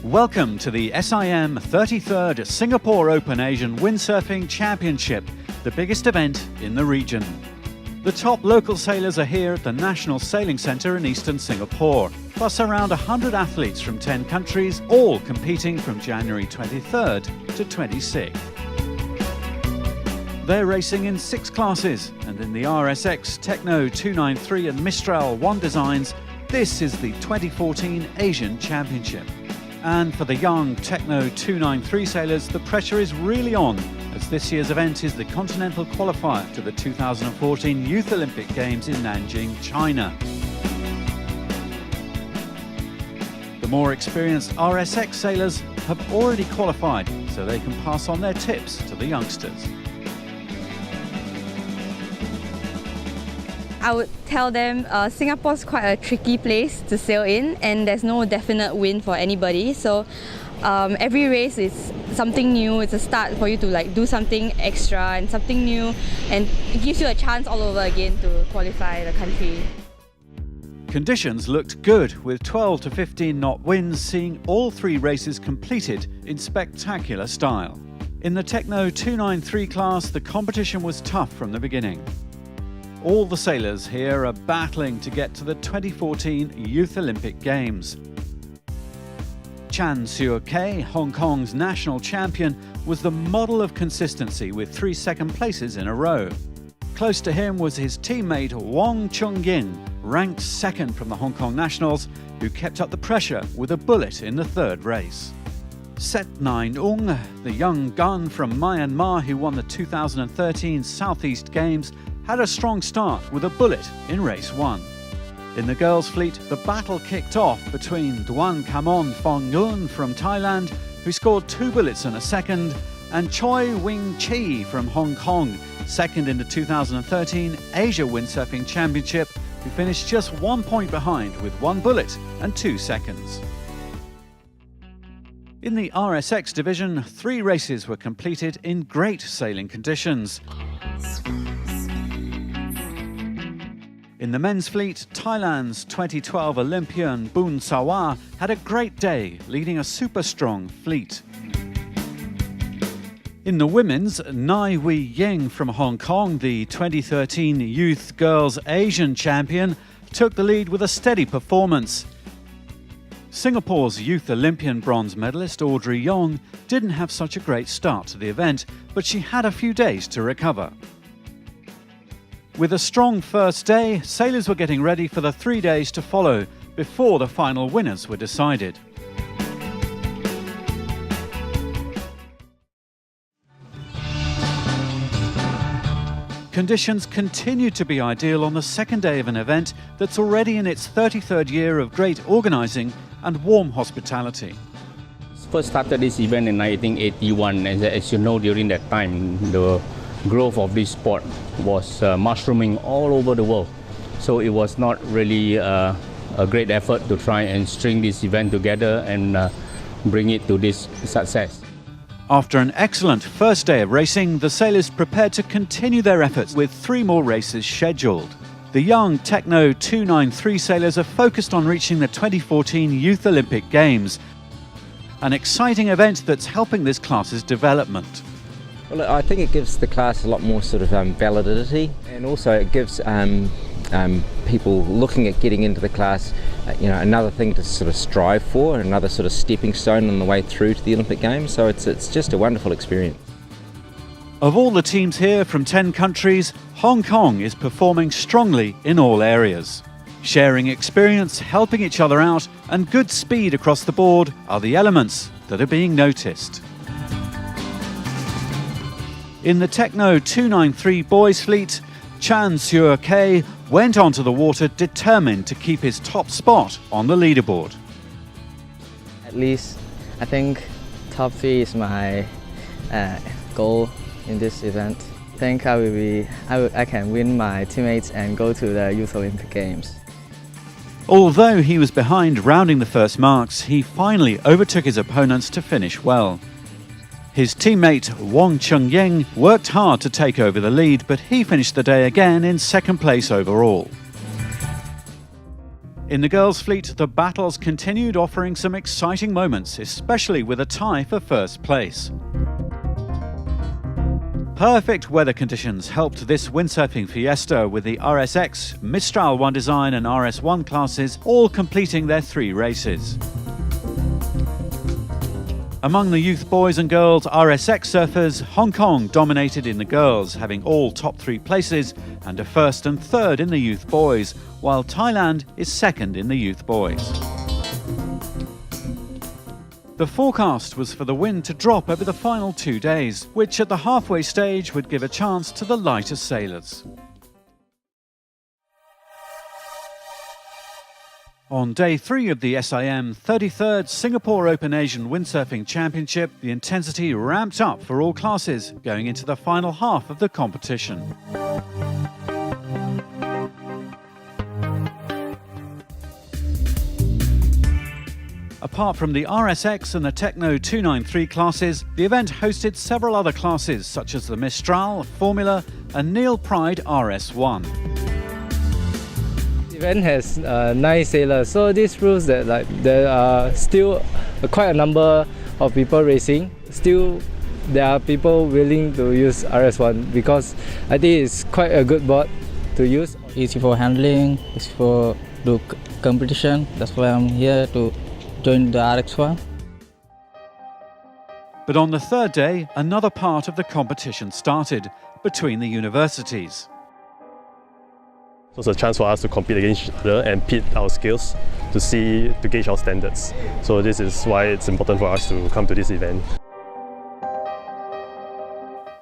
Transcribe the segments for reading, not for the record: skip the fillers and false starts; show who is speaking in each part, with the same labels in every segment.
Speaker 1: Welcome to the SIM 33rd Singapore Open Asian Windsurfing Championship, the biggest event in the region. The top local sailors are here at the National Sailing Centre in eastern Singapore, plus around 100 athletes from 10 countries, all competing from January 23rd to 26th. They're racing in 6 classes, and in the RSX, Techno 293 and Mistral 1 designs, this is the 2014 Asian Championship. And for the young Techno 293 sailors, the pressure is really on, as this year's event is the continental qualifier to the 2014 Youth Olympic Games in Nanjing, China. The more experienced RSX sailors have already qualified, so they can pass on their tips to the youngsters.
Speaker 2: I would tell them Singapore's quite a tricky place to sail in, and there's no definite win for anybody. So every race is something new. It's a start for you to do something extra and something new, and it gives you a chance all over again to qualify the country.
Speaker 1: Conditions looked good, with 12 to 15 knot winds seeing all 3 races completed in spectacular style. In the Techno 293 class, the competition was tough from the beginning. All the sailors here are battling to get to the 2014 Youth Olympic Games. Chan Seok-Kei, Hong Kong's national champion, was the model of consistency with 3 second places in a row. Close to him was his teammate Wang Chung-ying, ranked 2nd from the Hong Kong nationals, who kept up the pressure with a bullet in the 3rd race. Set Naing-ung, the young gun from Myanmar who won the 2013 Southeast Games, had a strong start with a bullet in race 1. In the girls' fleet, the battle kicked off between Duan Kamon Fong-yun from Thailand, who scored 2 bullets and a second, and Choi Wing-chi from Hong Kong, 2nd in the 2013 Asia Windsurfing Championship, who finished just 1 point behind with 1 bullet and 2 seconds. In the RSX division, 3 races were completed in great sailing conditions. In the men's fleet, Thailand's 2012 Olympian Boon Sawa had a great day, leading a super strong fleet. In the women's, Nai Wei Ying from Hong Kong, the 2013 Youth Girls Asian Champion, took the lead with a steady performance. Singapore's Youth Olympian bronze medalist Audrey Yong didn't have such a great start to the event, but she had a few days to recover. With a strong first day, sailors were getting ready for the 3 days to follow before the final winners were decided. Conditions continued to be ideal on the 2nd day of an event that's already in its 33rd year of great organising and warm hospitality.
Speaker 3: First started this event in 1981, and as you know, during that time, the growth of this sport was mushrooming all over the world. So it was not really a great effort to try and string this event together and bring it to this success.
Speaker 1: After an excellent first day of racing, the sailors prepared to continue their efforts with 3 more races scheduled. The young Techno 293 sailors are focused on reaching the 2014 Youth Olympic Games, an exciting event that's helping this class's development.
Speaker 4: Well, I think it gives the class a lot more sort of validity, and also it gives people looking at getting into the class, another thing to sort of strive for, another sort of stepping stone on the way through to the Olympic Games. So it's just a wonderful experience.
Speaker 1: Of all the teams here from 10 countries, Hong Kong is performing strongly in all areas. Sharing experience, helping each other out, and good speed across the board are the elements that are being noticed. In the Techno 293 boys fleet, Chan Seok-Kei went onto the water determined to keep his top spot on the leaderboard.
Speaker 5: At least I think top 3 is my goal in this event. I think I can win my teammates and go to the Youth Olympic Games.
Speaker 1: Although he was behind rounding the first marks, he finally overtook his opponents to finish well. His teammate Wang Chung-ying worked hard to take over the lead, but he finished the day again in 2nd place overall. In the girls' fleet, the battles continued, offering some exciting moments, especially with a tie for first place. Perfect weather conditions helped this windsurfing fiesta, with the RSX, Mistral One Design and RS1 classes all completing their 3 races. Among the youth boys and girls RSX surfers, Hong Kong dominated in the girls, having all top 3 places and a first and third in the youth boys, while Thailand is second in the youth boys. The forecast was for the wind to drop over the final 2 days, which at the halfway stage would give a chance to the lighter sailors. On day 3 of the SIM 33rd Singapore Open Asian Windsurfing Championship, the intensity ramped up for all classes, going into the final half of the competition. Apart from the RSX and the Techno 293 classes, the event hosted several other classes such as the Mistral, Formula and Neil Pride RS1.
Speaker 5: The event has 9 sailors, so this proves that there are still quite a number of people racing. Still, there are people willing to use RS1 because I think it's quite a good board to use.
Speaker 6: Easy for handling, easy for do competition. That's why I'm here to join the RX1.
Speaker 1: But on the 3rd day, another part of the competition started between the universities.
Speaker 7: So it's a chance for us to compete against each other and pit our skills to gauge our standards. So this is why it's important for us to come to this event.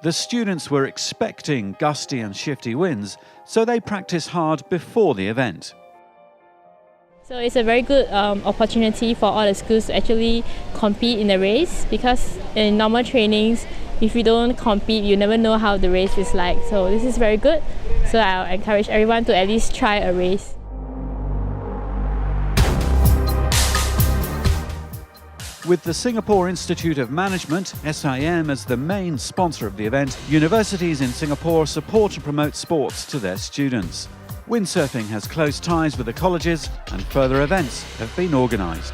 Speaker 1: The students were expecting gusty and shifty winds, so they practiced hard before the event.
Speaker 8: So it's a very good opportunity for all the schools to actually compete in the race, because in normal trainings, if you don't compete, you never know how the race is like. So this is very good. So I'll encourage everyone to at least try a race.
Speaker 1: With the Singapore Institute of Management, SIM, as the main sponsor of the event, universities in Singapore support and promote sports to their students. Windsurfing has close ties with the colleges, and further events have been organised.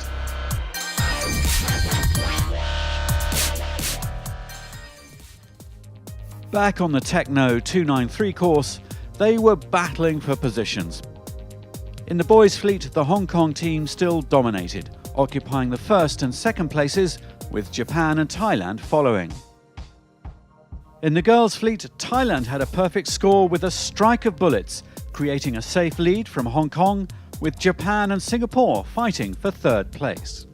Speaker 1: Back on the Techno 293 course, they were battling for positions. In the boys' fleet, the Hong Kong team still dominated, occupying the first and second places, with Japan and Thailand following. In the girls' fleet, Thailand had a perfect score with a strike of bullets, creating a safe lead from Hong Kong, with Japan and Singapore fighting for 3rd place.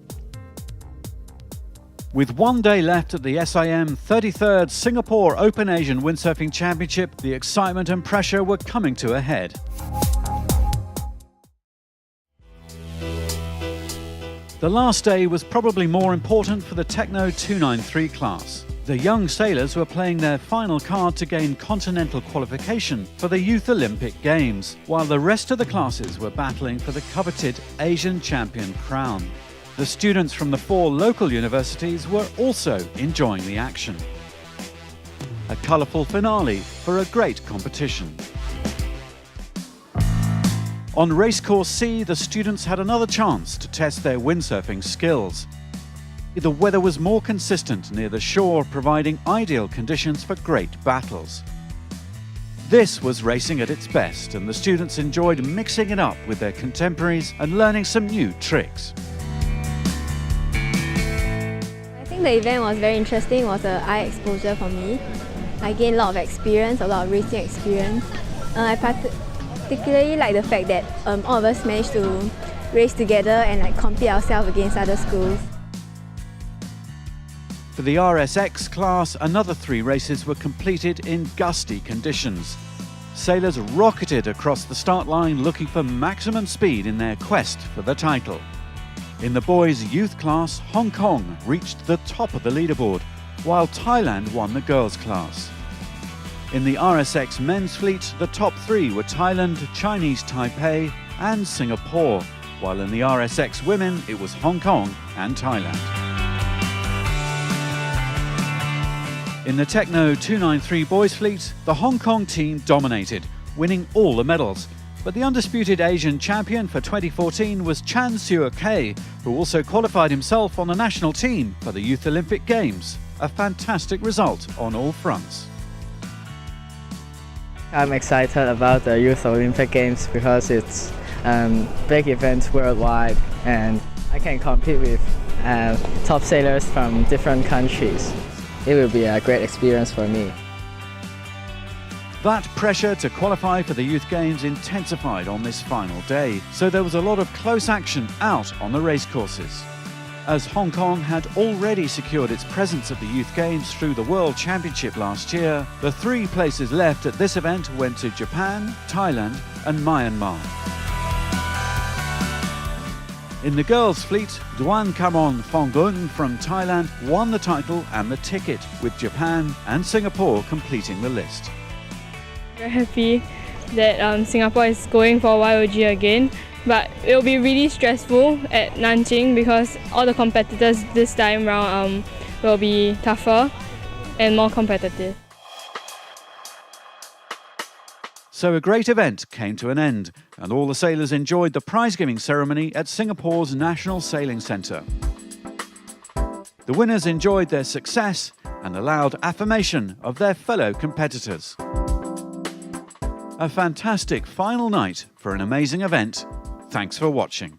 Speaker 1: With 1 day left at the SIM 33rd Singapore Open Asian Windsurfing Championship, the excitement and pressure were coming to a head. The last day was probably more important for the Techno 293 class. The young sailors were playing their final card to gain continental qualification for the Youth Olympic Games, while the rest of the classes were battling for the coveted Asian champion crown. The students from the 4 local universities were also enjoying the action. A colourful finale for a great competition. On Racecourse C, the students had another chance to test their windsurfing skills. The weather was more consistent near the shore, providing ideal conditions for great battles. This was racing at its best, and the students enjoyed mixing it up with their contemporaries and learning some new tricks.
Speaker 9: I think the event was very interesting. It was an eye exposure for me. I gained a lot of experience, a lot of racing experience. I particularly like the fact that all of us managed to race together and compete ourselves against other schools.
Speaker 1: For the RSX class, another 3 races were completed in gusty conditions. Sailors rocketed across the start line looking for maximum speed in their quest for the title. In the boys' youth class, Hong Kong reached the top of the leaderboard, while Thailand won the girls' class. In the RSX men's fleet, the top 3 were Thailand, Chinese Taipei and Singapore, while in the RSX women it was Hong Kong and Thailand. In the Techno 293 boys fleet, the Hong Kong team dominated, winning all the medals, But the undisputed Asian champion for 2014 was Chan Seok-hae, who also qualified himself on the national team for the Youth Olympic Games. A fantastic result on all fronts.
Speaker 5: I'm excited about the Youth Olympic Games because it's big event worldwide and I can compete with top sailors from different countries. It will be a great experience for me.
Speaker 1: That pressure to qualify for the Youth Games intensified on this final day, so there was a lot of close action out on the racecourses. As Hong Kong had already secured its presence at the Youth Games through the World Championship last year, the 3 places left at this event went to Japan, Thailand and Myanmar. In the girls' fleet, Duan Kamon Phongboon from Thailand won the title and the ticket, with Japan and Singapore completing the list.
Speaker 8: Very happy that Singapore is going for YOG again, but it will be really stressful at Nanjing because all the competitors this time round will be tougher and more competitive.
Speaker 1: So a great event came to an end, and all the sailors enjoyed the prize-giving ceremony at Singapore's National Sailing Centre. The winners enjoyed their success and the loud affirmation of their fellow competitors. A fantastic final night for an amazing event. Thanks for watching.